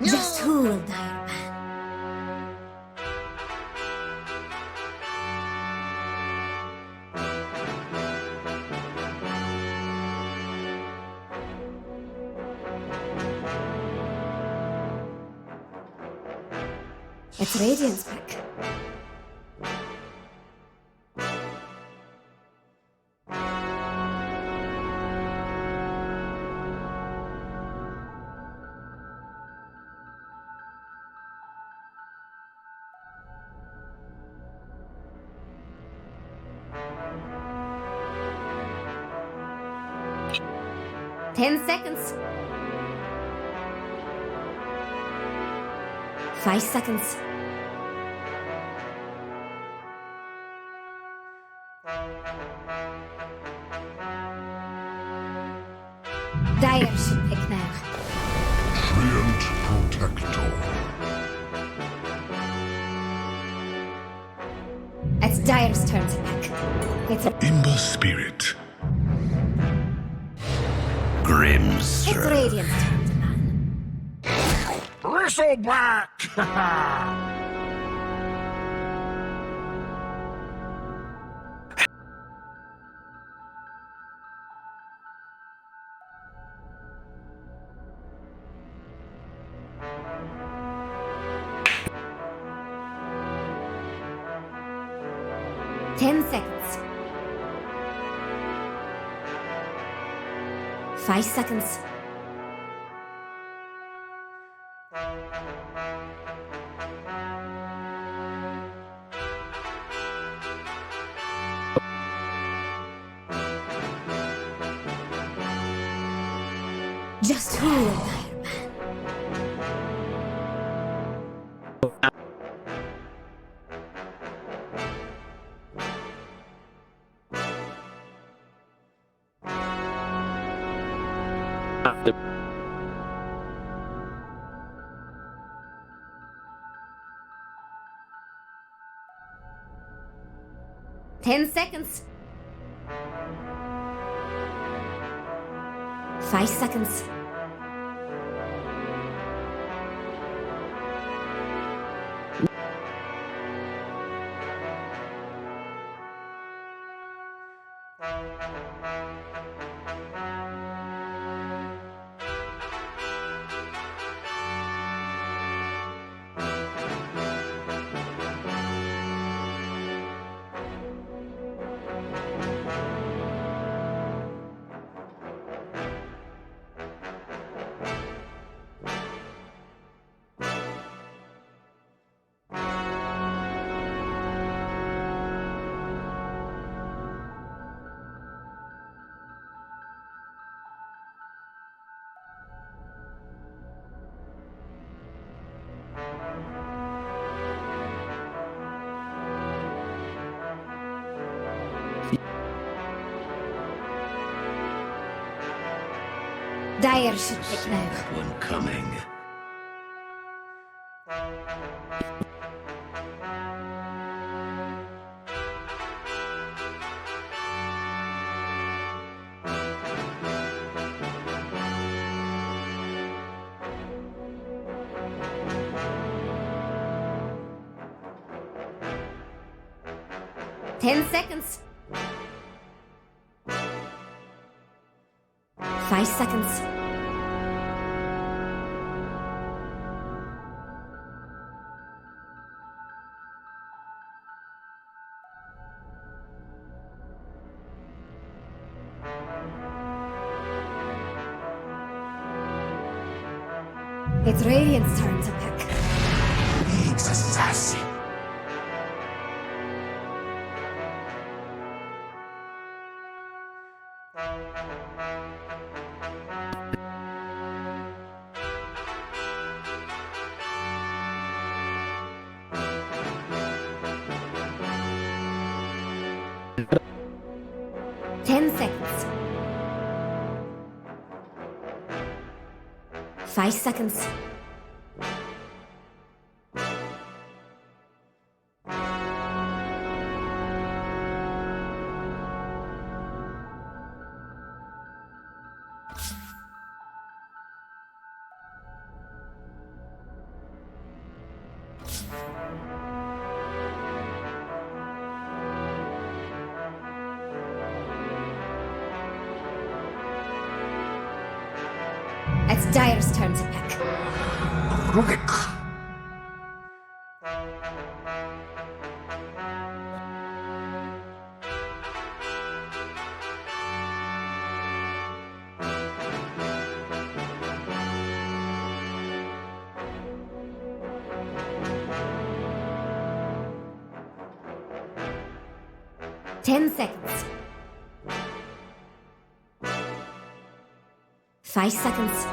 Just who will die, man? It's Radiant's back. Ten seconds. 5 seconds. Dire should pick now. Treant Protector. It's Dire's turn to pick. It's Imber Spirit. It's Radiant's turn to ban. Bristleback! 10 seconds. 5 seconds. Just who will die, man? 10 seconds. 5 seconds. Dire should pick now. That one coming. Ten seconds. 5 seconds. It's Radiant's turn to pick. League's assassin. Ten seconds. 5 seconds. It's Dire's turn to pick. Rubik. 10 seconds. 5 seconds.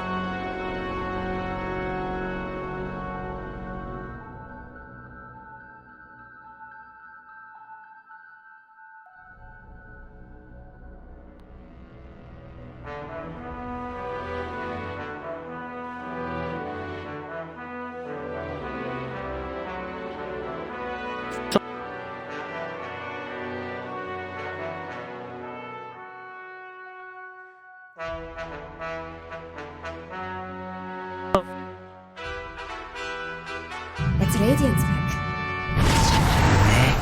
It's Radiant's pick.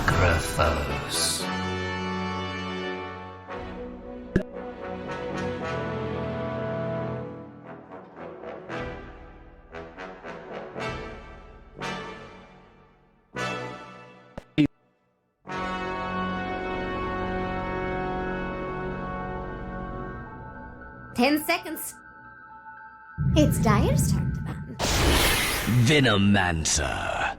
Necrophos. Ten seconds. It's Dire's turn to ban. Venomancer.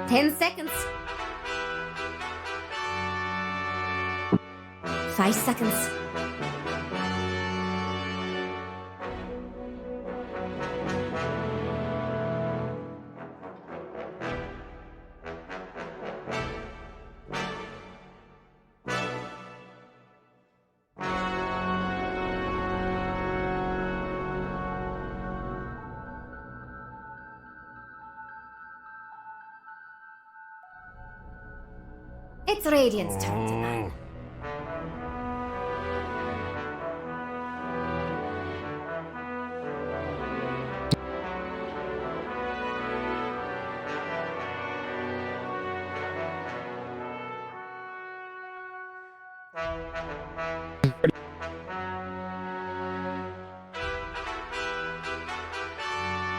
Ten seconds. 5 seconds. It's Radiant's turn to ban.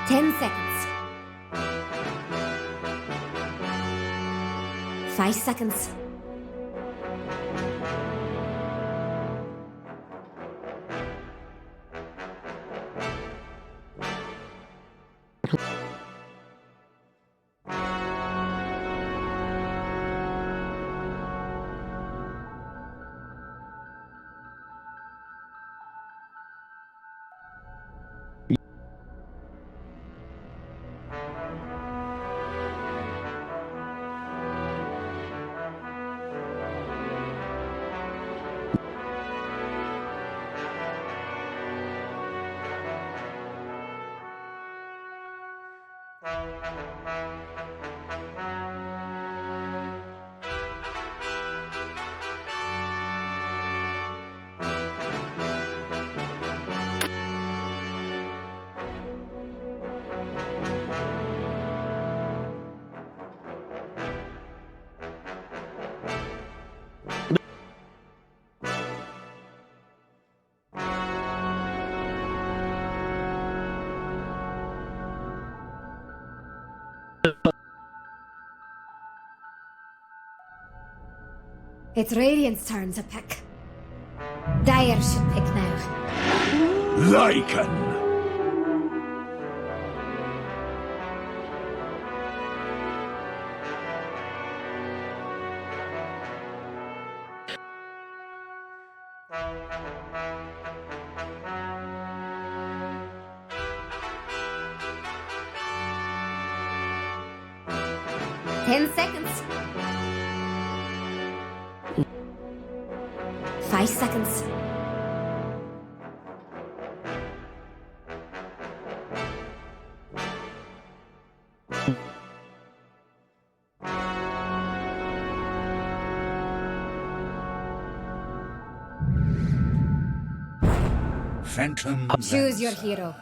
Ten seconds. 5 seconds. It's Radiant's turn to pick. Dire should pick now. Lycan. 10 seconds. 5 seconds. Phantom Choose your Lancer. hero.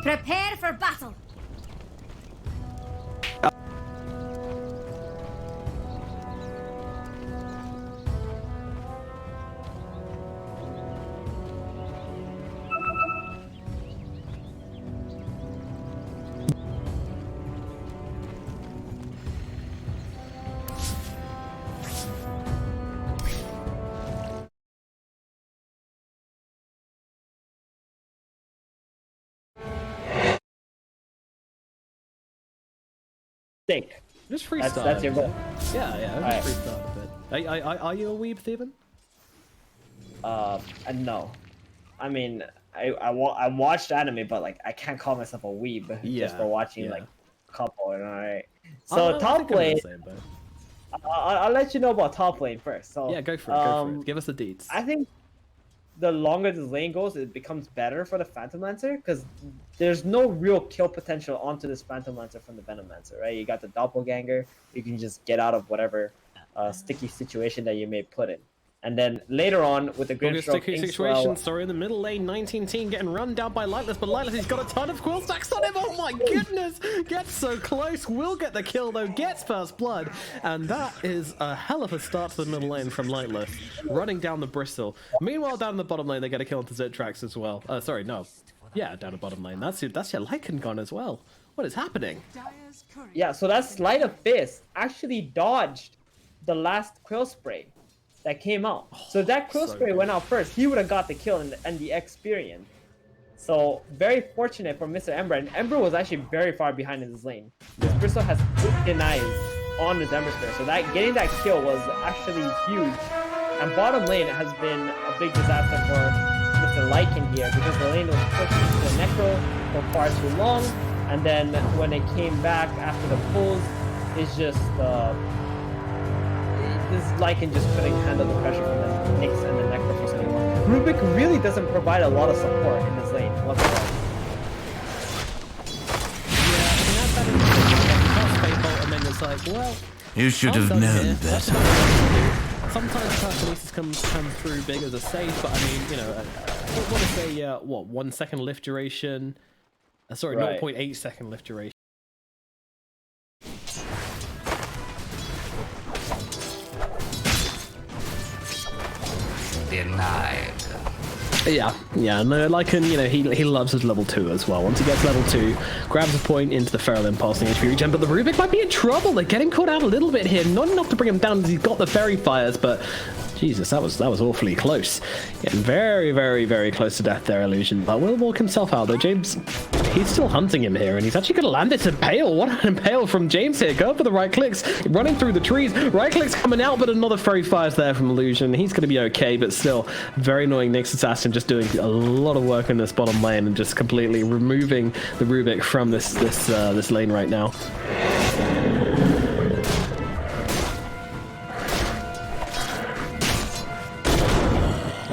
Prepare for battle. Think. Just freestyle. That's your goal. Yeah, Alright. just freestyle a bit. Are you a weeb, Steven? No. I mean, I watched anime, but like I can't call myself a weeb just for watching like a couple. And alright. So top lane. I'll let you know about top lane first. So Yeah, go for it. Go for it. Give us the deets. I think the longer this lane goes, it becomes better for the Phantom Lancer because there's no real kill potential onto this Phantom Lancer from the Venom Lancer, right? You got the Doppelganger, you can just get out of whatever sticky situation that you may put in. And then later on, with the Grim Stroke, sticky situation. Sorry, in the middle lane, 19 team getting run down by Lightless, but Lightless, he's got a ton of quill stacks on him. Oh my goodness! Gets so close, will get the kill though, gets first blood, and that is a hell of a start to the middle lane from Lightless, running down the Bristle. Meanwhile, down in the bottom lane, they get a kill onto Zitrax as well. Sorry, no. Yeah, down the bottom lane. That's your Lycan gone as well. What is happening? Yeah, so that Sleight of Fist actually dodged the last Quill Spray that came out. So if that Quill Spray went out first, he would have got the kill and the experience. So very fortunate for Mr. Ember, and Ember was actually very far behind in his lane. This Bristle has 8 denies on his Ember Spray, so that getting that kill was actually huge. And bottom lane has been a big disaster for Mr. Lycan here because the lane was pushed into the Necro for far too long, and then when it came back after the pulls, it's just this Lycan just couldn't handle the pressure from the Nyx and the Necro for so long. Rubik really doesn't provide a lot of support in this lane whatsoever. And then it's like, well, You should have known better. sometimes Telekinesis come through big as a save, but I mean, you know, I don't want to say, what, 1 second lift duration? Sorry, Right. 0.8 second lift duration. Denied. Yeah, no, Lycan, you know, he loves his level 2 as well. Once he gets level 2, grabs a point into the Feral Impulse and HP regen, but the Rubik might be in trouble. They're getting caught out a little bit here. Not enough to bring him down as he's got the Fairy Fires, but Jesus, that was awfully close. Getting very, very, very close to death there, Illusion. But will walk himself out, though. James, he's still hunting him here, and he's actually going to land this impale. What an impale from James here. Go for the right clicks, running through the trees. Right clicks coming out, but another fairy fires there from Illusion. He's going to be okay, but still, very annoying. Nyx Assassin just doing a lot of work in this bottom lane and just completely removing the Rubik from this lane right now.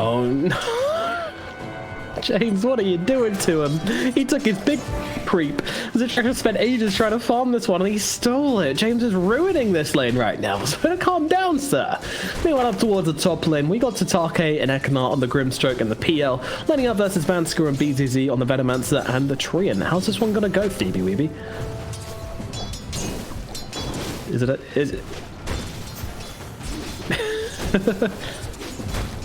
Oh no. James, what are you doing to him? He took his big creep. Zitrek spent ages trying to farm this one and he stole it. James is ruining this lane right now, so calm down, sir. We went up towards the top lane. We got Tatake and Ekanat on the Grimstroke and the PL, lining up versus Vansker and BZZ on the Venomancer and the Treant. How's this one gonna go, Phoebe Weeby? Is it?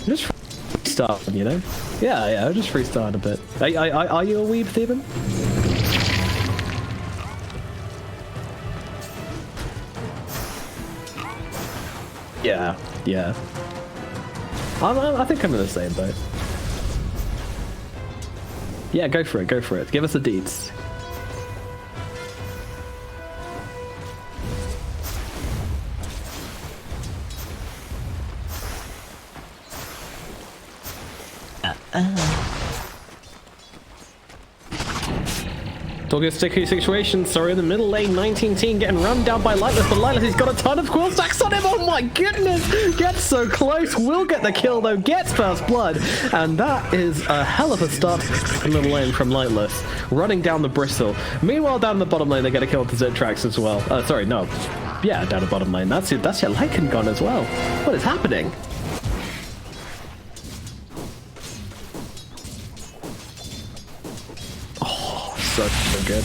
Just restart, you know? Yeah, just restart a bit. Are you a weeb, Steven? Yeah. I think I'm in the same boat. Yeah, go for it. Give us the deeds. Talking of sticky situation, sorry, in the middle lane, 19 team getting run down by Lightless, but Lightless, he's got a ton of quill stacks on him. Oh my goodness, gets so close, will get the kill though, gets first blood, and that is a hell of a start in the middle lane from Lightless, running down the Bristle. Meanwhile, down the bottom lane, they get a kill with the Zitrax as well. Sorry, no. Yeah, down the bottom lane. That's your Lycan gone as well. What is happening? So good.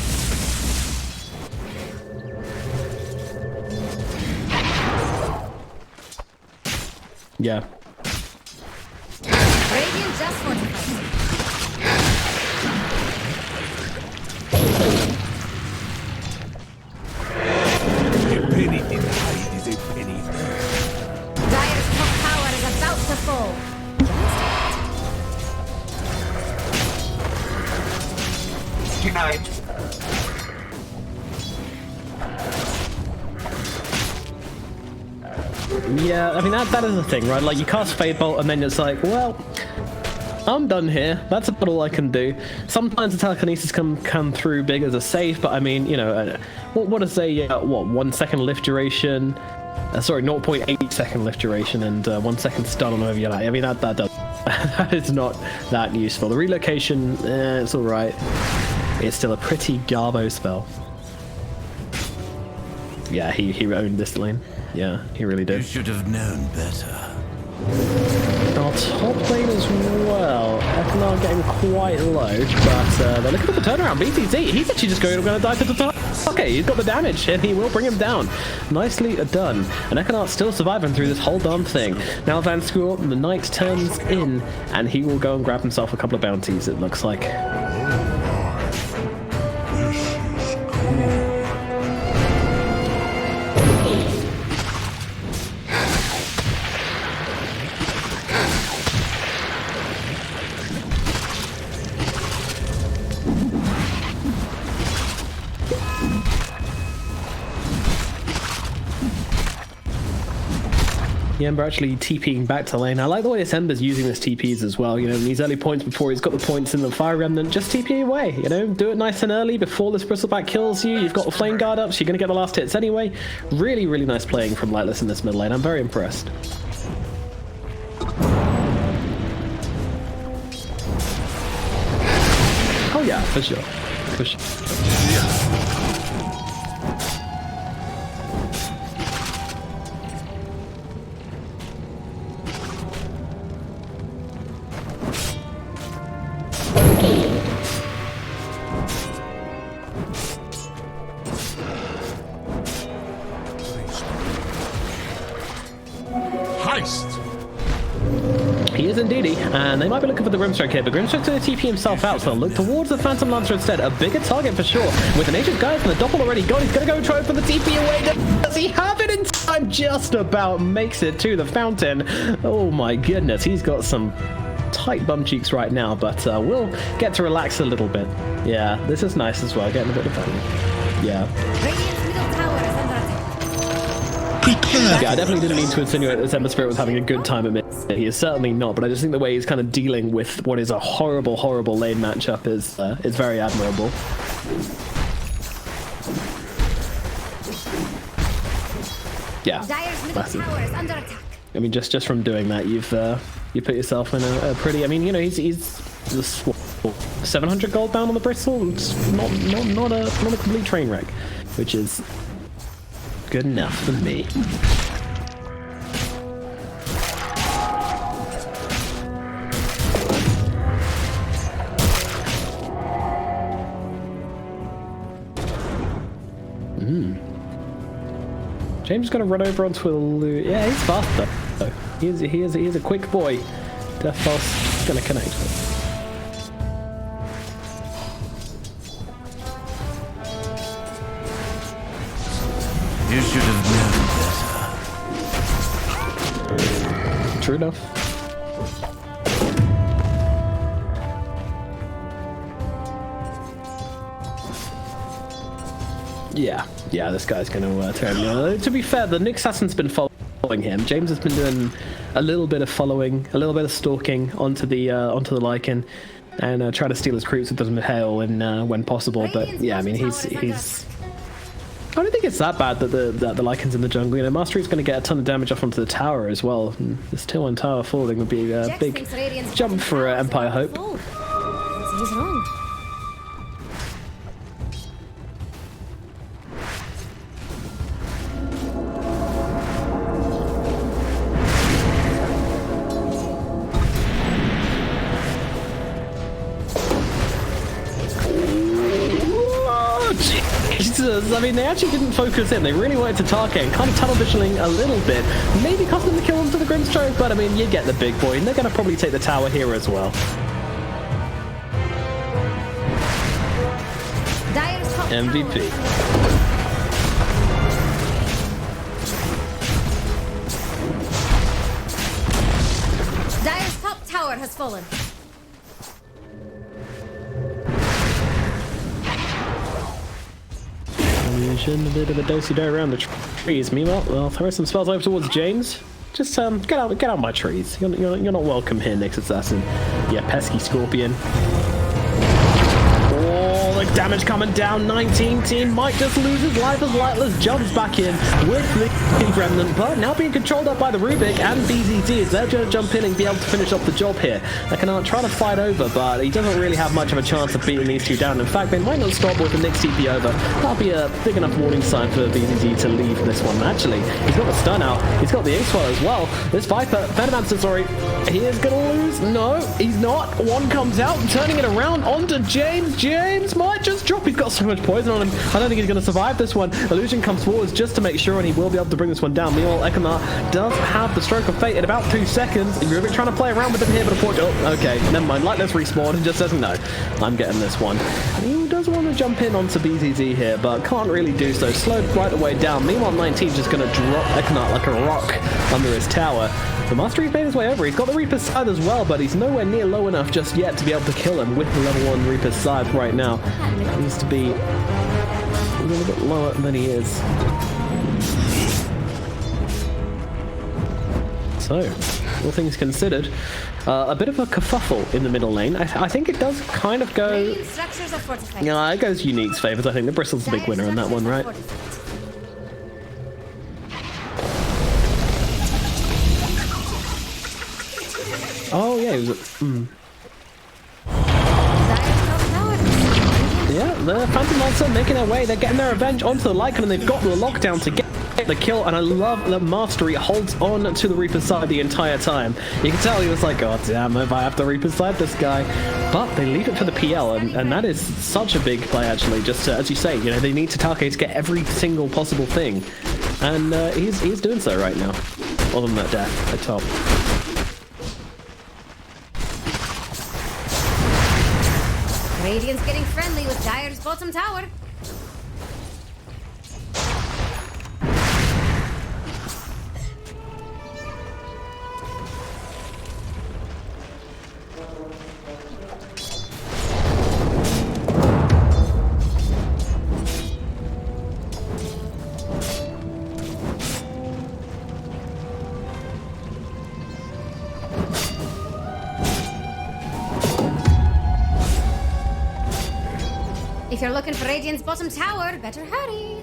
Yeah. Radiant just fortified. A penny in hide is a penny. Dire's top tower is about to fall. Denied. Yeah, I mean, that is the thing, right? Like, you cast Fade Bolt, and then it's like, well, I'm done here. That's about all I can do. Sometimes the telekinesis can come through big as a save, but I mean, you know, what is a, 1 second lift duration? Sorry, 0.8 second lift duration and 1 second stun on over your life. I mean, that does, that is not that useful. The relocation, it's alright. It's still a pretty garbo spell. Yeah, he owned this lane. Yeah, he really did. You should have known better. Our top lane as well. Ekanat getting quite low, but they're looking for the turnaround. BTZ, he's actually just going to die to the top. Okay, he's got the damage, and he will bring him down. Nicely done. And Ekanat's still surviving through this whole darn thing. Now Vansker, the knight turns in, and he will go and grab himself a couple of bounties, it looks like. The Ember actually TPing back to lane. I like the way this Ember's using this TPs as well. You know, in these early points before he's got the points in the Fire Remnant, just TP away. You know, do it nice and early before this Bristleback kills you. You've got the Flame Guard up, so you're going to get the last hits anyway. Really, really nice playing from Lightless in this mid lane. I'm very impressed. Oh yeah, for sure. For sure. He is indeedy, and they might be looking for the Grimstroke here, but Grimstroke's going to TP himself out, so look towards the Phantom Lancer instead. A bigger target for sure. With an Nature's Guide and the Doppel already gone, he's going to go and try for the TP away. Does he have it in time just about makes it to the fountain. Oh my goodness, he's got some tight bum cheeks right now, but we'll get to relax a little bit. Yeah, this is nice as well, getting a bit of fun. Yeah. Radiant's middle tower is under attack. Yeah, I definitely didn't mean to insinuate that Ember Spirit was having a good time at mid. He is certainly not, but I just think the way he's kind of dealing with what is a horrible, horrible lane matchup is very admirable. Yeah, Dire's middle massive. tower is under attack. I mean, just from doing that, you've you put yourself in a pretty. I mean, you know, he's just, what, 700 gold down on the Bristol. It's not a complete train wreck, which is good enough for me. James is going to run over onto a loot. Yeah, he's fast though. He is a quick boy. Death Pulse going to connect with. You should have known better. True enough. Yeah, this guy's going to turn. To be fair, the Nick Assassin's been following him. James has been doing a little bit of following, a little bit of stalking onto the Lycan, and try to steal his creeps with some hail when possible. But yeah, I mean, he's. I don't think it's that bad that the Lycan's in the jungle. You know, Mastery's going to get a ton of damage off onto the tower as well. And this tier 1 tower falling would be a big jump for Empire Hope. So he's wrong. I mean, they actually didn't focus in. They really wanted to target and kind of tunnel visioning a little bit. Maybe cost them the kill onto the Grimstroke, but I mean, you get the big boy, and they're going to probably take the tower here as well. MVP. Dire's top tower has fallen. A bit of a do-si-do around the trees. Meanwhile, I'll throw some spells over towards James. Just get out my trees. You're not welcome here, Nyx Assassin. Yeah, pesky Scorpion. Oh, the damage coming down. 19 team might just lose his life as Lightless jumps back in with the Remnant, but now being controlled up by the Rubik and BZD as they're going to jump in and be able to finish off the job here. They can try to fight over, but he doesn't really have much of a chance of beating these two down. In fact, they might not stop with the Nyx TP over. That'll be a big enough warning sign for BZD to leave this one. Actually, he's got the stun out. He's got the Ace Swallow as well. This Viper, Venomancer, sorry, he is going to lose. No, he's not. One comes out, turning it around onto James. James might just drop. He's got so much poison on him. I don't think he's going to survive this one. Illusion comes forwards just to make sure, and he will be able to bring this one down. Meanwhile, Ekamar does have the Stroke of Fate in about 2 seconds. Rubik trying to play around with him here, but unfortunately, oh, okay, never mind. Lightless respawn and just doesn't know. I'm getting this one. And he does want to jump in onto BZZ here, but can't really do so. Slowed right the way down. Meanwhile, 19 just going to drop Ekamar like a rock under his tower. The Mastery's made his way over. He's got the Reaper's Scythe as well, but he's nowhere near low enough just yet to be able to kill him with the level 1 Reaper's Scythe right now. He needs to be a little bit lower than he is. So, all things considered, a bit of a kerfuffle in the middle lane. I think it does kind of go... Yeah, it goes Unique's favours. I think the Bristol's the big winner in that one, right? Oh, yeah, he was... Yeah, the Phantom Monster making their way. They're getting their revenge onto the Lycan, and they've got the lockdown to get the kill. And I love that Mastery holds on to the Reaper's side the entire time. You can tell he was like, God damn, if I have to Reaper's side this guy. But they leave it for the PL, and that is such a big play, actually. Just as you say, you know, they need Tatake to get every single possible thing. And he's doing so right now. Other than that death at top. Radiant's getting friendly with Dire's bottom tower. If you're looking for Radiant's bottom tower, better hurry.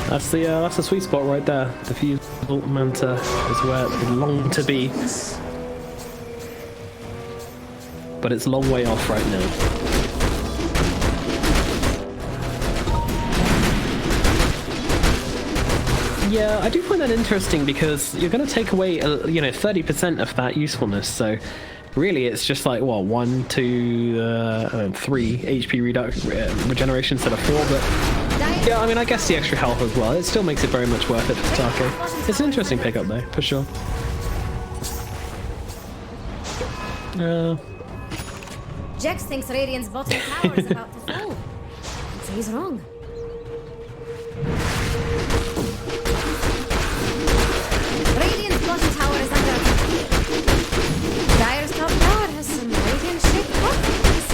That's the sweet spot right there. Diffuse Manta is where it long to be. But it's a long way off right now. Yeah, I do find that interesting because you're going to take away, 30% of that usefulness. So really, it's just like, what, 1, 2, 3 HP regeneration instead of 4. But yeah, I mean, I guess the extra health as well. It still makes it very much worth it for Take. It's an interesting pickup though, for sure. Jax thinks Radiant's bottom tower is about to fall. So he's wrong. Radiant's bottom tower is under attack. Dire's top tower has some Radiant-shaped buttons.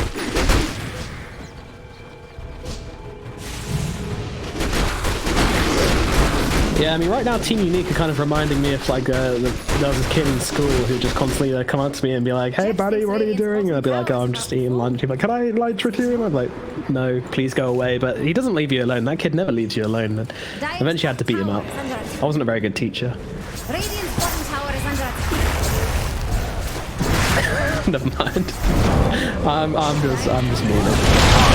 Yeah, I mean, right now Team Unique are kind of reminding me of like there was a kid in school who just constantly come up to me and be like, "Hey, buddy, what are you doing?" And I'd be like, "Oh, I'm just eating lunch." He'd be like, "Can I lunch with you?" And I'd be like, "No, please go away." But he doesn't leave you alone. That kid never leaves you alone. And eventually, I had to beat him up. I wasn't a very good teacher. Radiant's bottom tower is under attack. Never mind. I'm just memeing.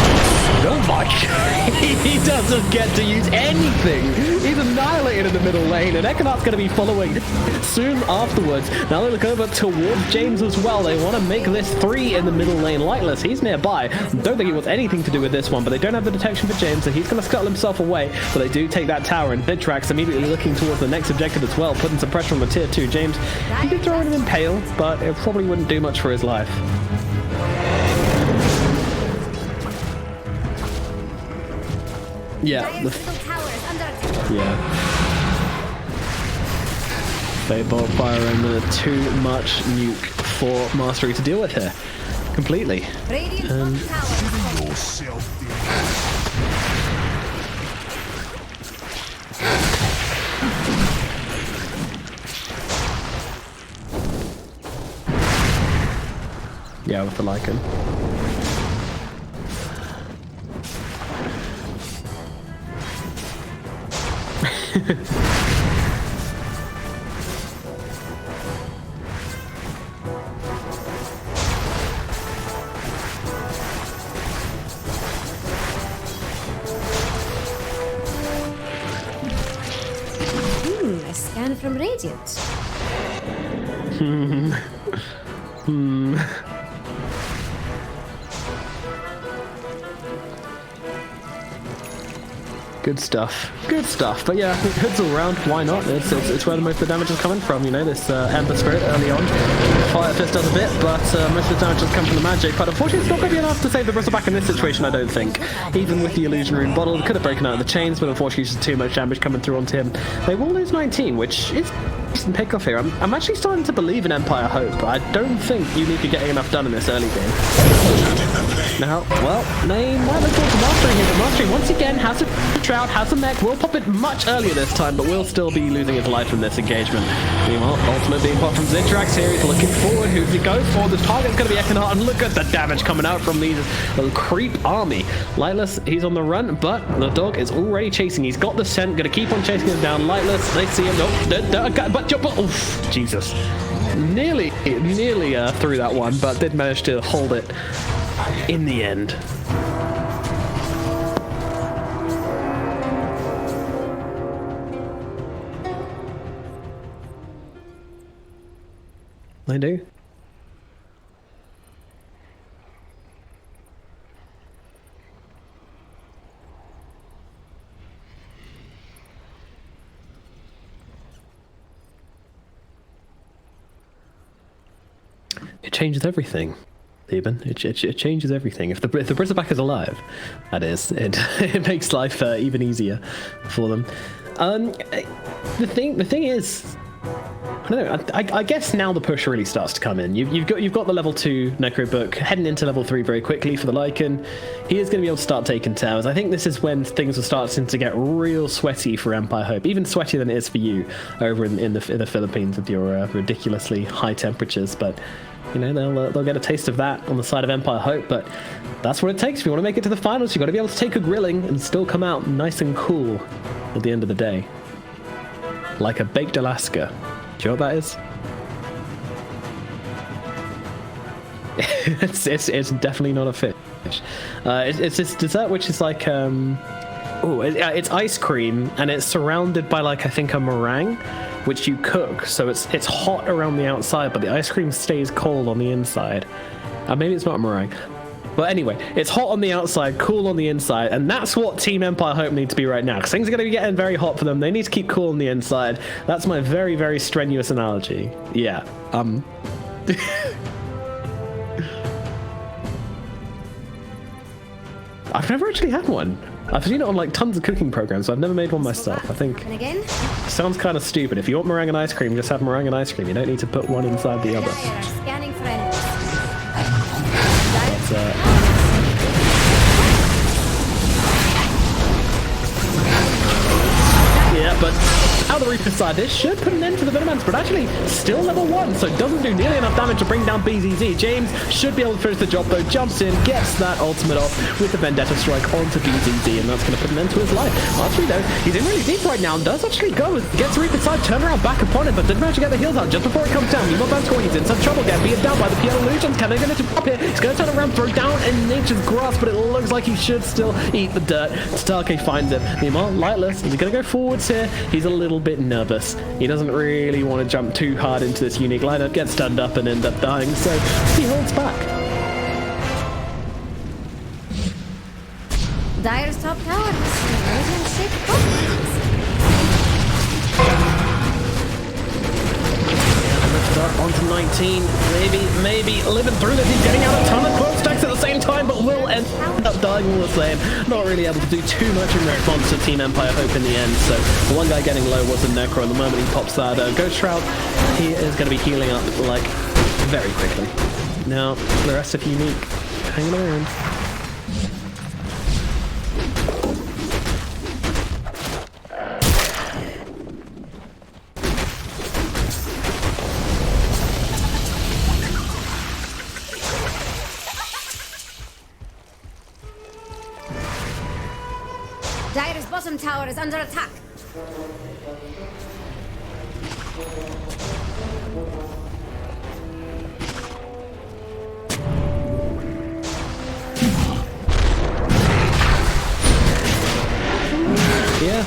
Oh my god, he doesn't get to use anything. He's annihilated in the middle lane, and Econart's going to be following soon afterwards. Now they look over towards James as well. They want to make this 3 in the middle lane. Lightless, he's nearby. Don't think he wants anything to do with this one, but they don't have the detection for James, so he's going to scuttle himself away. But they do take that tower, and Vitrax immediately looking towards the next objective as well, putting some pressure on the tier 2. James, he did throw in an Impale, but it probably wouldn't do much for his life. Yeah. Yeah. Fatebolt Fire Emblem, too much nuke for Mastery to deal with here. Completely. Yeah, with the Lycan. A scan from Radiant. Good stuff. Good stuff. But yeah, hoods all round. Why not? It's where most of the damage is coming from. You know, this Ember Spirit early on. Fire Fist does a bit, but most of the damage has come from the magic. But unfortunately, it's not going to be enough to save the Bristleback in this situation, I don't think. Even with the Illusion Rune bottle, it could have broken out of the chains, but unfortunately, it's just too much damage coming through onto him. They will lose 19, which is a decent pick off here. I'm actually starting to believe in Empire Hope. I don't think Unique are getting enough done in this early game. Now, well, they might look forward to Mastery here, but Mastery once again has a Shroud, has a mech, will pop it much earlier this time, but will still be losing his life in this engagement. Meanwhile, ultimate being popped from Zitrax here, he's looking forward, who's he go for? The target's going to be Econart, and look at the damage coming out from these little creep army. Lightless, he's on the run, but the dog is already chasing. He's got the scent, going to keep on chasing him down. Lightless, they see him, but oof, Jesus. Nearly threw that one, but did manage to hold it in the end. I do. It changes everything, Eben. It changes everything. If the Bristleback is alive, that is, it makes life even easier for them. The thing is, I don't know. I guess now the push really starts to come in. You've got the level 2 Necro book heading into level 3 very quickly for the Lycan. He is going to be able to start taking towers. I think this is when things are starting to get real sweaty for Empire Hope, even sweatier than it is for you over in the Philippines with your ridiculously high temperatures. But you know they'll get a taste of that on the side of Empire Hope. But that's what it takes if you want to make it to the finals. You've got to be able to take a grilling and still come out nice and cool at the end of the day, like a baked Alaska. Do you know what that is? it's definitely not a fish. It's this dessert which is like it's ice cream and it's surrounded by like I think a meringue which you cook, so it's hot around the outside but the ice cream stays cold on the inside. Maybe it's not a meringue. But anyway, it's hot on the outside, cool on the inside, and that's what Team Empire Hope need to be right now, because things are going to be getting very hot for them. They need to keep cool on the inside. That's my very, very strenuous analogy. Yeah. I've never actually had one. I've seen it on like tons of cooking programs, but I've never made one myself. I think And again? sounds kind of stupid. If you want meringue and ice cream, just have meringue and ice cream. You don't need to put one inside the other. Dire scanning for enemies. Yeah, but out of the Reaper side, this should put an end to the Venomance, but actually still level 1, so it doesn't do nearly enough damage to bring down BZZ. James should be able to finish the job though, jumps in, gets that ultimate off with the Vendetta Strike onto BZZ, and that's going to put an end to his life. Archery though, he's in really deep right now and does actually go, gets Reaper side, turn around back upon it, but doesn't manage to get the heals out just before it comes down. Meanwhile, Bandscore, he's in some trouble again, being down by the PL Illusions. Can they get it to pop here? He's going to turn around, throw down in Nature's Grasp, but it looks like he should still eat the dirt. Starkey finds it. Meanwhile, Lightless, is he going to go forwards here? He's a little bit nervous. He doesn't really want to jump too hard into this unique lineup, get stunned up and end up dying, so he holds back. Dire's top tower has some radiant shaped buttons. Onto 19, maybe living through this. He's getting out a ton of quote stacks at the same time, but will end up dying all the same. Not really able to do too much in response to Team Empire Hope in the end. So the one guy getting low was a Necro, and the moment he pops that Ghost Shroud, he is going to be healing up like very quickly. Now the rest of Unique hanging around. Dire's bottom tower is under attack. Yeah.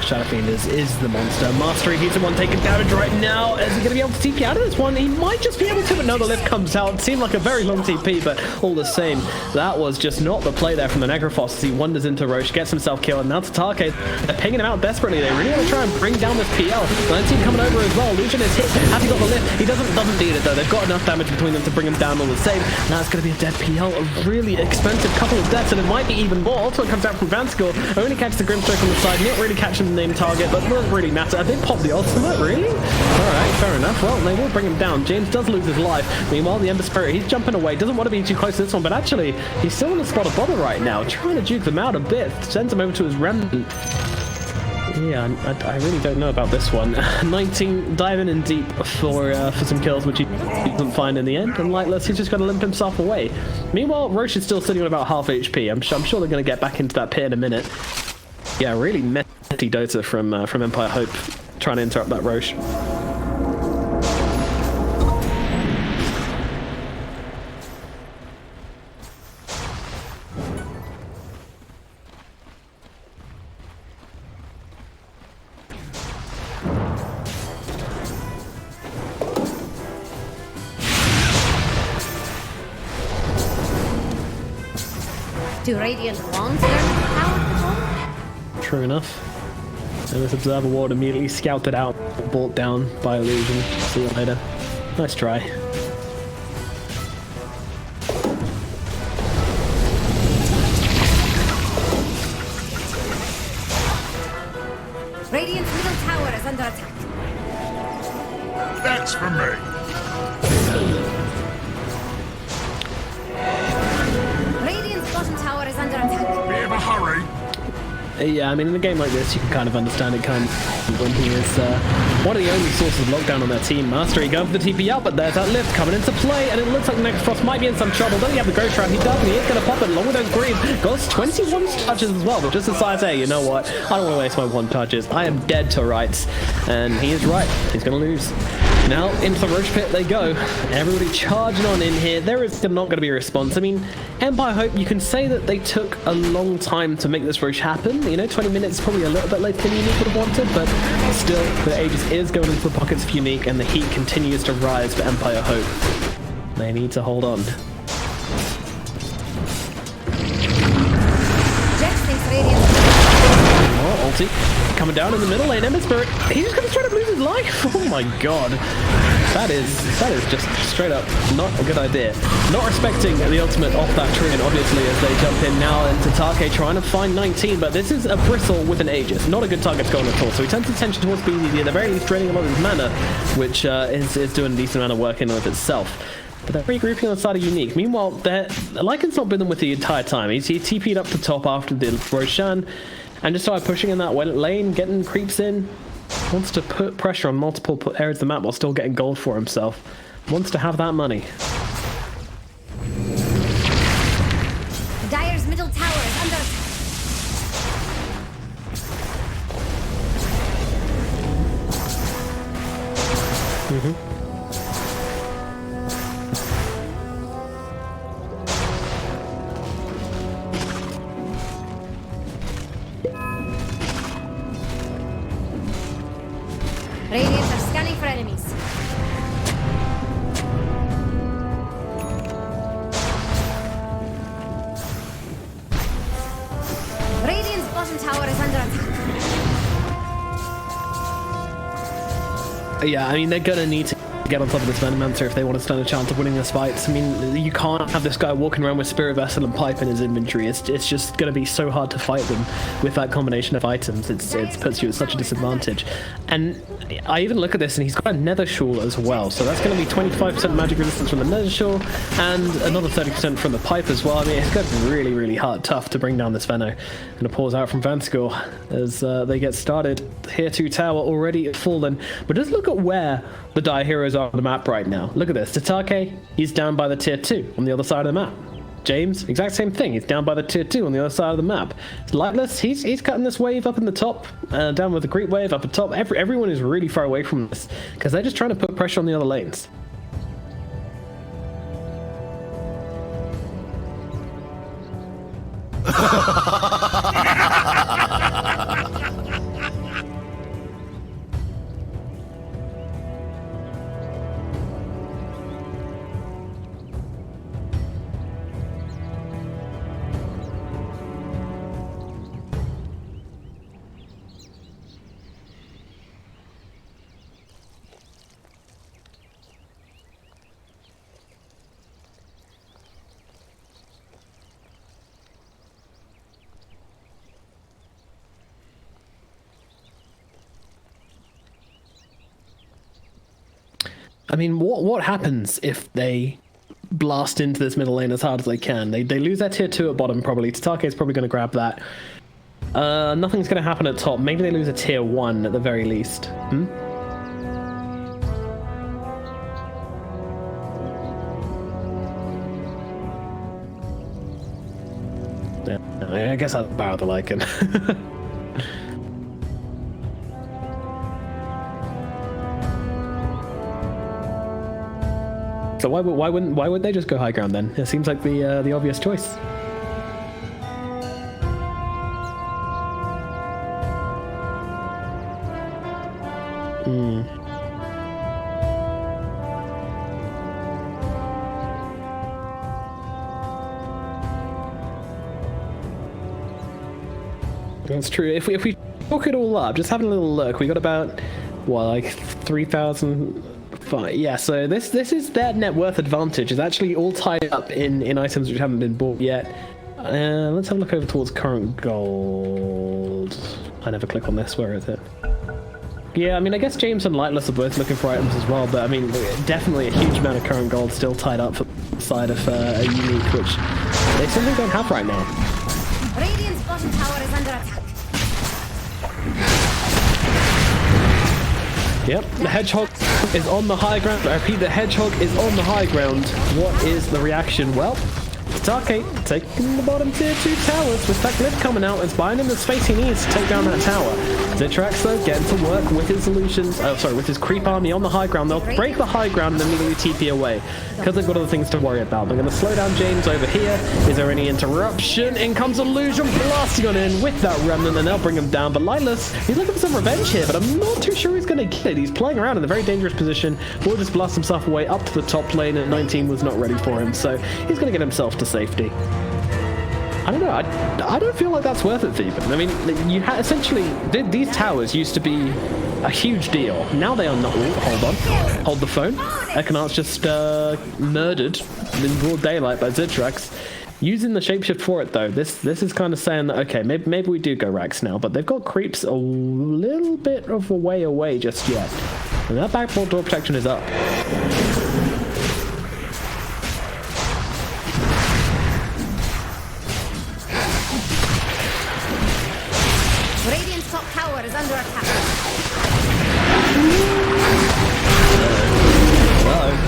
Shadow Fiend is the monster. Mastery, he's the one taking damage right now. Is he going to be able to TP out of this one? He might just be able to, but no, the lift comes out. It seemed like a very long TP, but all the same, that was just not the play there from the Necrophos as he wanders into Roche, gets himself killed, and now to Tarkade. They're pinging him out desperately. They really want to try and bring down this PL. 19 coming over as well. Lucian is hit. Has he got the lift? He doesn't need it though. They've got enough damage between them to bring him down all the same. Now it's going to be a dead PL. A really expensive couple of deaths, and it might be even more. Ultimate comes out from Vanscore. Only catches the Grimstroke on the side. Not really catching the name target, but doesn't really matter. They popped the ultimate, really? Alright, fair enough. Well, they will bring him down. James does lose his life. Meanwhile, the Ember Spirit, he's jumping away. Doesn't want to be too close to this one, but actually, he's still in the spot of bother right now. Trying to juke them out a bit. Sends him over to his remnant. Yeah, I really don't know about this one. 19 diving in deep for some kills, which he doesn't find in the end. And Lightless, he's just going to limp himself away. Meanwhile, Roche is still sitting on about half HP. I'm sure they're going to get back into that pit in a minute. Yeah, really messy Dota from Empire Hope, trying to interrupt that Roche. Do Radiant want their power at all? True enough. And this Observer Ward immediately scouted out, brought down by Illusion. See you later. Nice try. under attack. That's for me. Radiant's bottom tower is under attack. Bit of a hurry. Yeah, I mean, in a game like this, you can kind of understand it comes when he is one of the only sources of lockdown on their team. Mastery going for the TP out, but there's that lift coming into play, and it looks like Next Frost might be in some trouble. Does he have the Ghost Trap? He does, and he is going to pop it along with those greens. Goes 21 touches as well, but just decides, hey, you know what? I don't want to waste my 1 touches. I am dead to rights, and he is right. He's going to lose. Now, into the Roach Pit they go. Everybody charging on in here. There is not going to be a response. I mean, Empire Hope, you can say that they took a long time to make this Roach happen. You know, 20 minutes is probably a little bit later than Unique would have wanted, but still, the Aegis is going into the pockets of Unique, and the heat continues to rise for Empire Hope. They need to hold on. Jax thinks Radiant. Oh, ulti. Coming down in the middle lane, Ember Spirit. He's just going to try to lose his life. Oh my god. That is just straight up not a good idea. Not respecting the ultimate off that tree, and obviously as they jump in now into Take trying to find 19, but this is a Bristle with an Aegis. Not a good target to go on at all. So he turns his attention towards BDD, at the very least draining a lot of his mana, which is doing a decent amount of work in and of itself. But they're regrouping on the side of Unique. Meanwhile, Lycan's not been them with the entire time. He TP'd up to top after the Roshan, and just started pushing in that lane, getting creeps in. Wants to put pressure on multiple areas of the map while still getting gold for himself. Wants to have that money. Dire's middle tower is under attack. Radiant are scanning for enemies. Radiant's bottom tower is under attack. Yeah, I mean, they're gonna need to get on top of this Venomancer if they want to stand a chance of winning this fight. I mean, you can't have this guy walking around with Spirit Vessel and Pipe in his inventory. It's just going to be so hard to fight them with that combination of items. It puts you at such a disadvantage. And I even look at this, and he's got a Nether Shawl as well. So that's going to be 25% magic resistance from the Nether Shawl, and another 30% from the Pipe as well. I mean, it's going to be really, really tough to bring down this Veno. And a pause out from Vanscore as they get started. Here 2 tower already fallen, but just look at where the Dire Heroes are on the map right now. Look at this. Tatake, he's down by the tier 2 on the other side of the map. James, exact same thing. He's down by the tier 2 on the other side of the map. Lightless, he's cutting this wave up in the top, down with the creep wave up at top. Everyone is really far away from this because they're just trying to put pressure on the other lanes. I mean, what happens if they blast into this middle lane as hard as they can? They lose their tier 2 at bottom, probably. Tatake's probably going to grab that. Nothing's going to happen at top. Maybe they lose a tier 1 at the very least. Yeah, I guess I'll borrow the Lycan. So why would they just go high ground then? It seems like the obvious choice. That's true. If we talk it all up, just having a little look, we got about what, like 3,000. Yeah, so this is their net worth advantage. It's actually all tied up in items which haven't been bought yet. Let's have a look over towards current gold. I never click on this. Where is it? Yeah, I mean, I guess James and Lightless are both looking for items as well, but I mean, definitely a huge amount of current gold still tied up for the side of a Unique, which they simply don't have right now. Radiant's bottom tower is under attack. Yep, the Hedgehog is on the high ground. I repeat, the Hedgehog is on the high ground. What is the reaction? Well, Stargate taking the bottom tier 2 towers with that glyph coming out. It's buying him the space he needs to take down that tower. Zitrax though getting to work with his solutions, with his creep army on the high ground. They'll break the high ground and immediately TP away because they've got other things to worry about. They're going to slow down James over here. Is there any interruption? In comes Illusion blasting on in with that remnant and they'll bring him down. But Lightless, he's looking for some revenge here, but I'm not too sure he's going to get it. He's playing around in a very dangerous position. Will just blast himself away up to the top lane and 19 was not ready for him. So he's going to get himself to safety. I don't know. I don't feel like that's worth it, Thieben. I mean, you essentially these towers used to be a huge deal. Now they are not. Ooh, hold on, hold the phone. Ekanart's just murdered in broad daylight by Zitrax. Using the shapeshift for it though, this is kind of saying that okay, maybe we do go Rax now, but they've got creeps a little bit of a way away just yet, and that backboard door protection is up. Radiant's top tower is under attack.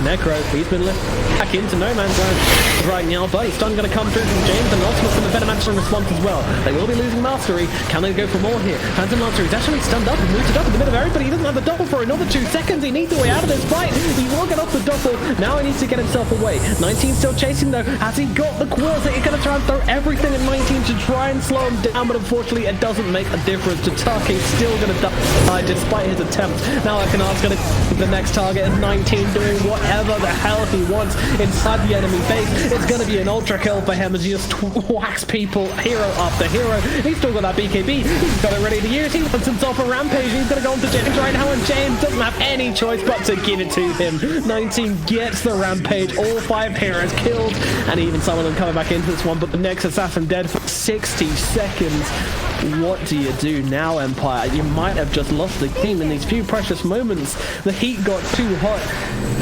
Necro, he's been left back into no man's land right now, but stun going to come through from James and Ultimate from the Venom Mansion response as well. They will be losing Mastery. Can they go for more here? Phantom Lancer is actually stunned up and moved it up in the middle of everybody. He doesn't have the double for another 2 seconds. He needs a way out of this fight. He will get off the double. Now he needs to get himself away. 19 still chasing though. Has he got the quills? He's going to try and throw everything at 19 to try and slow him down, but unfortunately it doesn't make a difference. Tatake still going to die despite his attempt. Now Ekanart's going to the next target and 19 doing whatever the hell he wants inside the enemy base. It's going to be an ultra kill for him as he just whacks people hero after hero. He's still got that BKB. He's got it ready to use. He wants himself a rampage. He's going to go on to James right now, and James doesn't have any choice but to give it to him. 19 gets the rampage. All 5 heroes killed, and even some of them coming back into this one, but the next assassin dead for 60 seconds. What do you do now, Empire? You might have just lost the game in these few precious moments. The heat got too hot,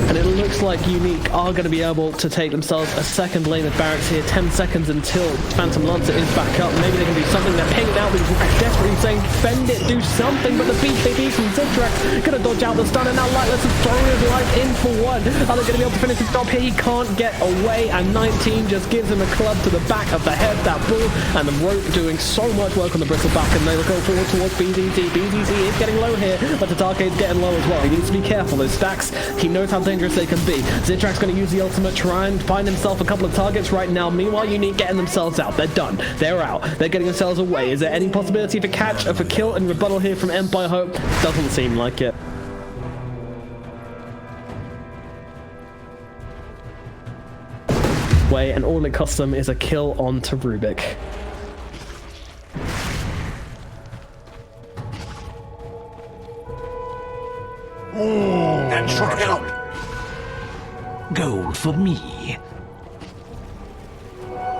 and it looks like Unique are going to be able to take themselves a second lane of barracks here. 10 seconds until Phantom Lancer is back up. Maybe they can do something. They're pinging out with desperately saying, defend it, do something, but the BKB from Zitrax going to dodge out the stun, and now Lightless is throwing his life in for one. Are they going to be able to finish the job here? He can't get away, and 19 just gives him a club to the back of the head. That ball and the rope doing so much work on the bristleback, and they will go forward towards BZZ. BZZ is getting low here, but Tatake is getting low as well. He needs to be careful. Those stacks, he knows how dangerous they can be. Zitrax going to use the ultimate, try and find himself a couple of targets right now. Meanwhile, Unique getting themselves out. They're done. They're out. They're getting themselves away. Is there any possibility of a catch, of a kill and rebuttal here from Empire Hope? Doesn't seem like it. And all it costs them is a kill onto Rubik. That should help. Gold for me.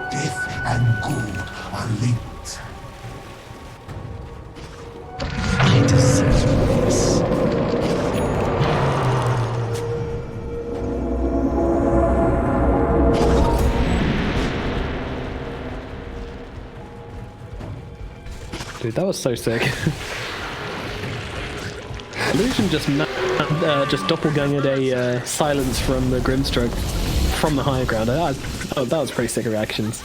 Death and gold are linked. Let us see this. Dude, that was so sick. Illusion just doppelgangered a silence from the Grimstroke from the higher ground. That was pretty sick reactions.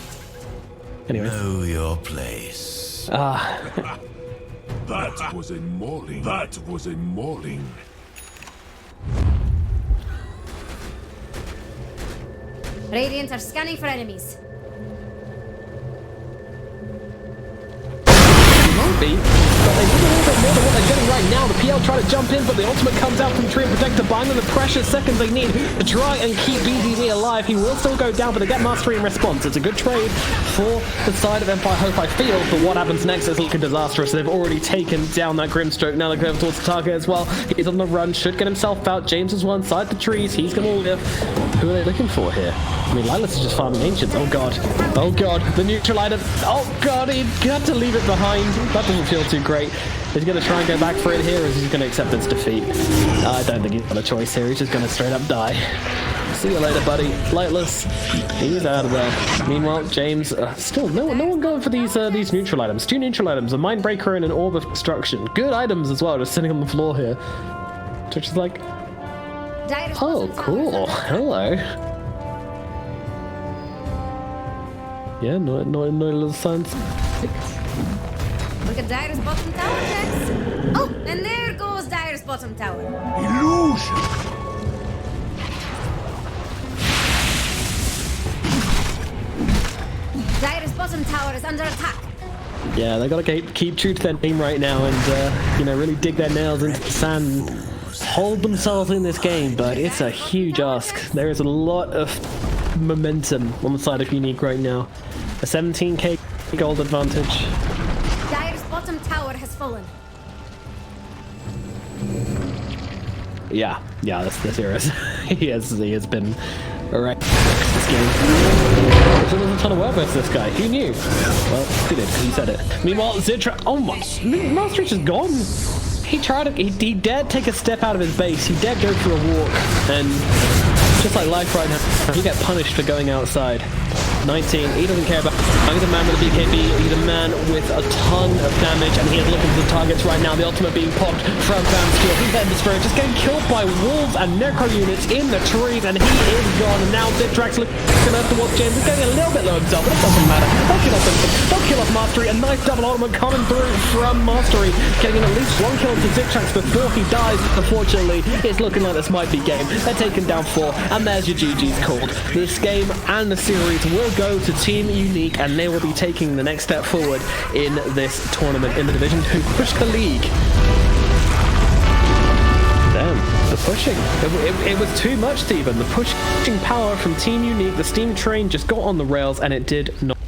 Anyway. Know your place. That was a mauling. That was a mauling. Radiant are scanning for enemies. Be, but they need a little bit more than what they're getting right now. The PL try to jump in, but the ultimate comes out from Tree and Protect to bind them the precious seconds they need to try and keep BZZ alive. He will still go down, but they get Mastery in response. It's a good trade for the side of Empire Hope, I feel, but what happens next is looking disastrous. They've already taken down that Grimstroke. Now they're going towards the target as well. He's on the run, should get himself out. James is one side the trees. He's going to live. Who are they looking for here? I mean, Lilas is just farming Ancients. Oh god. Oh god. The neutral item. Oh god, he got to leave it behind. That doesn't feel too great. He's going to try and go back for it here, or is he going to accept its defeat? I don't think he's got a choice here. He's just going to straight up die. See you later, buddy. Lightless. He's out of there. Meanwhile, James, still no one going for these neutral items. 2 neutral items, a Mind Breaker and an Orb of Destruction. Good items as well, just sitting on the floor here. Twitch is like, oh, cool. Hello. Yeah, no little signs. Look at Dyer's bottom tower, Tex. Oh, and there goes Dyer's bottom tower. Illusion! Dyer's bottom tower is under attack. Yeah, they gotta keep true to their name right now and, you know, really dig their nails into the sand and hold themselves in this game, but it's a huge ask. There is a lot of momentum on the side of Unique right now. A 17k gold advantage. Dyer's bottom tower has fallen. Yeah, that's serious. he has been wrecked this game. There's a ton of work versus this guy. Who knew? Well, he did, because he said it. Meanwhile, Zitra, oh my, Master Reach is gone. He tried to, he dared take a step out of his base. He dared go for a walk, and just like life right now, you get punished for going outside. 19, he doesn't care about. He's a man with a BKB, he's a man with a ton of damage, and he is looking for the targets right now. The ultimate being popped from Van Steel. He's letting the spirit just getting killed by wolves and necro units in the trees, and he is gone. And now Zitrax looking up towards James. He's getting a little bit low himself, but it doesn't matter. Don't kill off Vincent. Don't kill off Mastery. A nice double ultimate coming through from Mastery, getting at least 1 kill to Zitrax before he dies. Unfortunately, it's looking like this might be game. They're taking down 4, and there's your GG's called. This game and the series will go to Team Unique, and they will be taking the next step forward in this tournament in the Division 2 Puskar League. Damn, the pushing. It was too much, Steven. The pushing power from Team Unique, the steam train just got on the rails, and it did not.